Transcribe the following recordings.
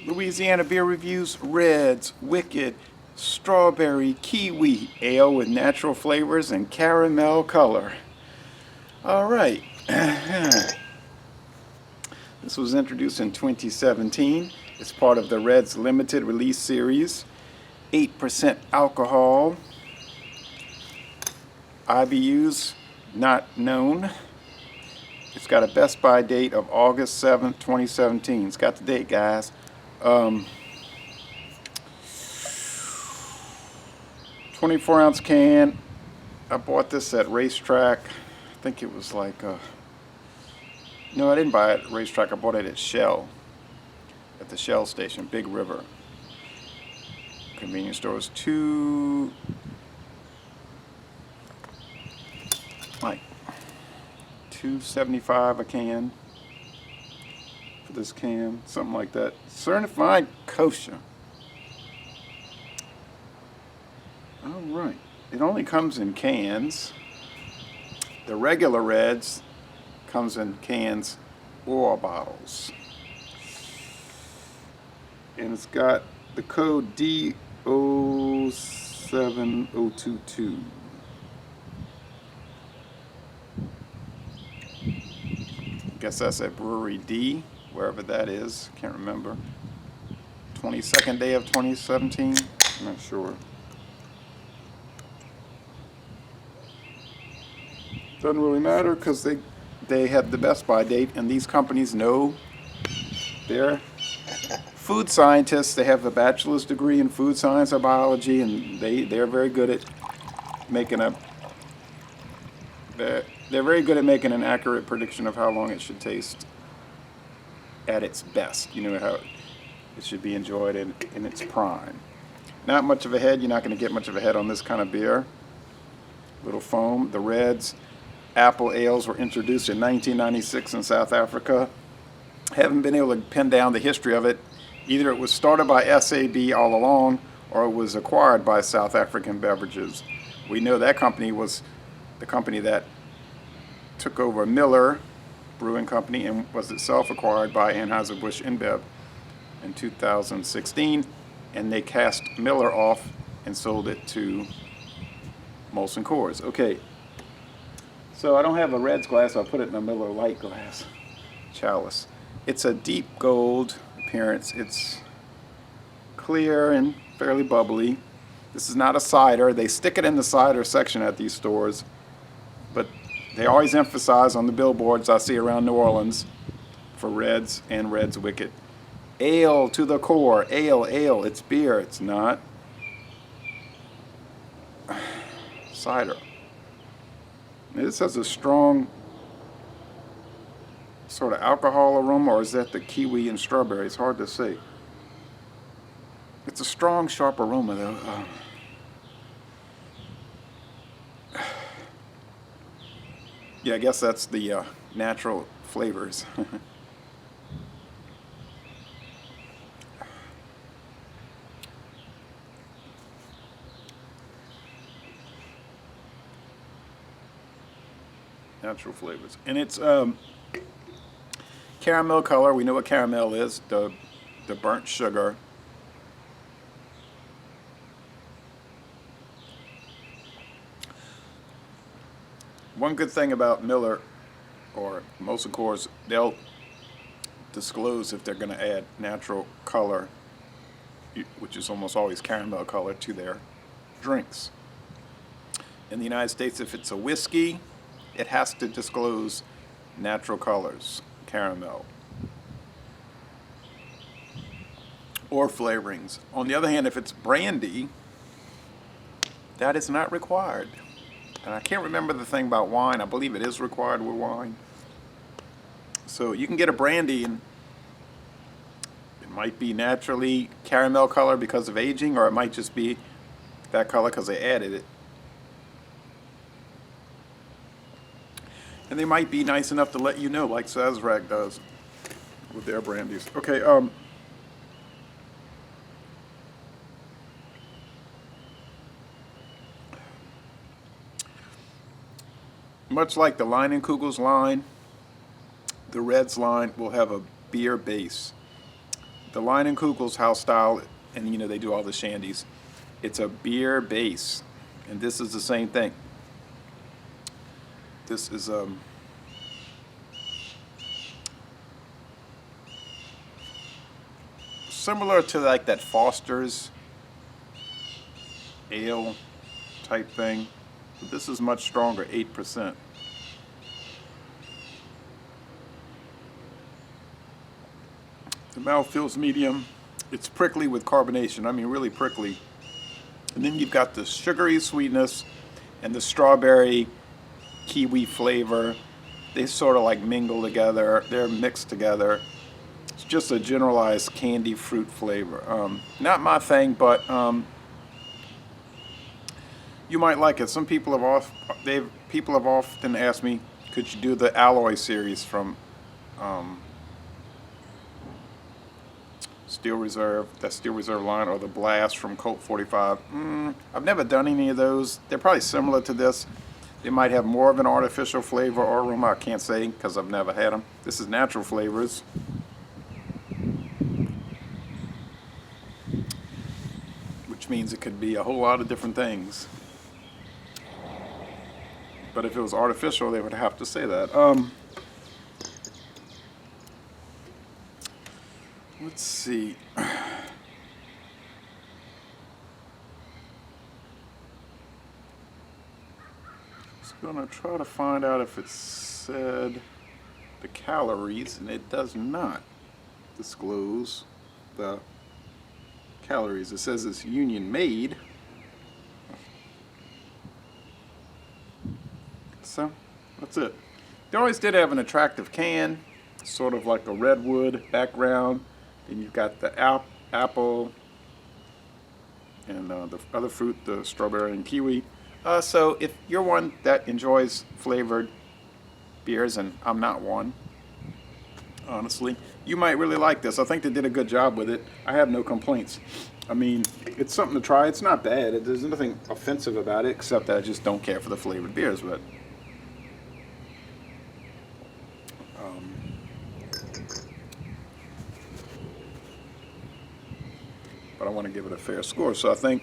Louisiana Beer Reviews, Reds, Wicked, Strawberry, Kiwi, ale with natural flavors and caramel color. All right. This was introduced in 2017. It's part of the Reds limited release series. 8% alcohol. IBUs not known. It's got a best by date of August 7th, 2017. It's got the date, guys. 24-ounce can. I bought this at Racetrack. I think it was like no, I didn't buy it at Racetrack. I bought it at Shell, at the Shell station, Big River. Convenience store was $2.75 a can for this can, something like that. Certified kosher. All right. It only comes in cans. The regular Reds comes in cans or bottles. And it's got the code D07022. Guess that's at Brewery D, wherever that is. Can't remember. 22nd day of 2017. I'm not sure. Doesn't really matter because they have the best by date, and these companies know they're food scientists. They have a bachelor's degree in food science or biology, and they're very good at making they're very good at making an accurate prediction of how long it should taste at its best. You know, how it should be enjoyed in its prime. Not much of a head. You're not going to get much of a head on this kind of beer. Little foam. The Reds apple ales were introduced in 1996 in South Africa. Haven't been able to pin down the history of it. Either it was started by SAB all along, or it was acquired by South African Beverages. We know that company was the company that took over Miller Brewing Company and was itself acquired by Anheuser-Busch InBev in 2016, and they cast Miller off and sold it to Molson Coors. Okay. So I don't have a Reds glass, I'll put it in a Miller Lite glass, chalice. It's a deep gold appearance. It's clear and fairly bubbly. This is not a cider. They stick it in the cider section at these stores, but they always emphasize on the billboards I see around New Orleans for Reds and Reds Wicked. Ale to the core. Ale, ale. It's beer. It's not cider. This has a strong sort of alcohol aroma, or is that the kiwi and strawberry? It's hard to say. It's a strong, sharp aroma, though. Yeah, I guess that's the natural flavors. Natural flavors. And it's caramel color. We know what caramel is, the burnt sugar. One good thing about Miller or Molson Coors, they'll disclose if they're going to add natural color, which is almost always caramel color, to their drinks. In the United States, if it's a whiskey, it has to disclose natural colors, caramel, or flavorings. On the other hand, if it's brandy, that is not required. And I can't remember the thing about wine. I believe it is required with wine. So you can get a brandy and it might be naturally caramel color because of aging, or it might just be that color because they added it. And they might be nice enough to let you know, like Sazerac does with their brandies. Okay, much like the Leinenkugel's line, the Reds line will have a beer base. the Line and Kugel's house style, and you know they do all the shandies. It's a beer base, and this is the same thing. This is similar to like that Foster's ale type thing, but this is much stronger, 8%. The mouth feels medium. It's prickly with carbonation. I mean, really prickly. And then you've got the sugary sweetness and the strawberry kiwi flavor. They sort of like mingle together. They're mixed together. It's just a generalized candy fruit flavor. Not my thing, but you might like it. Some people have often asked me, could you do the Alloy series from Steel Reserve, that Steel Reserve line, or the Blast from Colt 45. I've never done any of those. They're probably similar to this. They might have more of an artificial flavor or aroma. I can't say because I've never had them. This is natural flavors. Which means it could be a whole lot of different things. But if it was artificial, they would have to say that. Let's see. Just gonna try to find out if it said the calories, and it does not disclose the calories. It says it's union made. So that's it. They always did have an attractive can, sort of like a redwood background. Then you've got the apple and the other fruit, the strawberry and kiwi. So if you're one that enjoys flavored beers, and I'm not one, honestly, you might really like this. I think they did a good job with it. I have no complaints. I mean, it's something to try. It's not bad. There's nothing offensive about it, except that I just don't care for the flavored beers. But I want to give it a fair score. So I think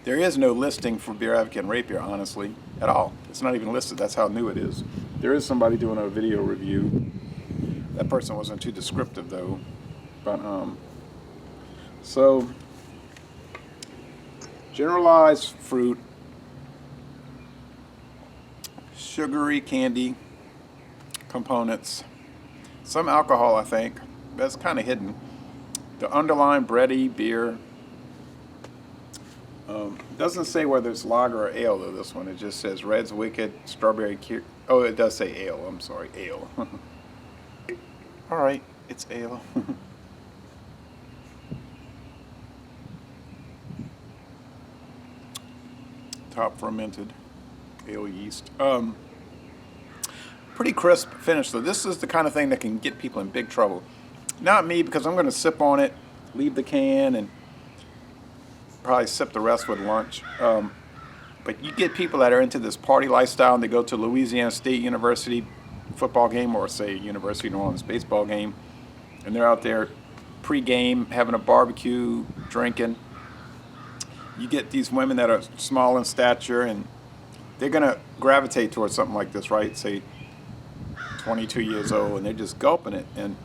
there is no listing for Beer Advocate and Rapier, honestly, at all. It's not even listed. That's how new it is. There is somebody doing a video review. That person wasn't too descriptive, though. But so generalized fruit, sugary candy components, some alcohol, I think. That's kind of hidden. The underlying bready beer. Doesn't say whether it's lager or ale, though, this one. It just says Red's Wicked, Strawberry Oh, it does say ale. I'm sorry, ale. All right, it's ale. Top fermented ale yeast. Pretty crisp finish, though. This is the kind of thing that can get people in big trouble. Not me, because I'm going to sip on it, leave the can, and probably sip the rest with lunch. But you get people that are into this party lifestyle, and they go to Louisiana State University football game, or say University of New Orleans baseball game, and they're out there pre-game having a barbecue, drinking. You get these women that are small in stature, and they're going to gravitate towards something like this, right? Say 22 years old, and they're just gulping it. And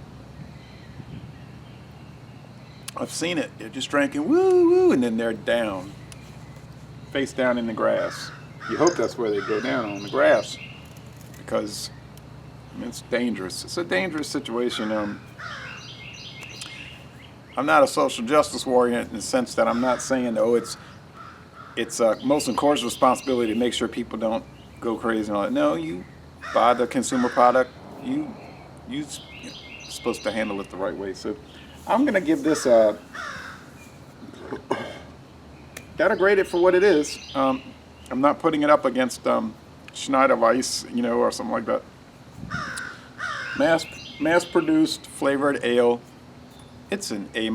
I've seen it. They're just drinking, woo, woo, and then they're down, face down in the grass. You hope that's where they go down, on the grass, because I mean, it's dangerous. It's a dangerous situation. I'm not a social justice warrior in the sense that I'm not saying, oh, it's Molson Coors' responsibility to make sure people don't go crazy and all that. No, you buy the consumer product. You're supposed to handle it the right way. So I'm going to give this a... Gotta grade it for what it is. I'm not putting it up against Schneider Weiss, or something like that. Mass-produced flavored ale. It's an A-,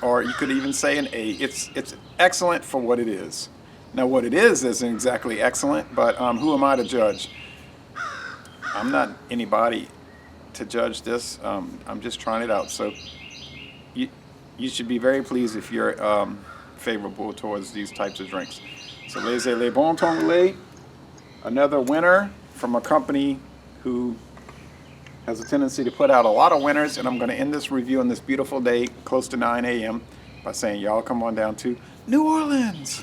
or you could even say an A. It's excellent for what it is. Now, what it is isn't exactly excellent, but who am I to judge? I'm not anybody to judge this. I'm just trying it out. So you should be very pleased if you're favorable towards these types of drinks. So Le Bon Ton Lait, another winner from a company who has a tendency to put out a lot of winners. And I'm going to end this review on this beautiful day, close to 9 a.m., by saying y'all come on down to New Orleans.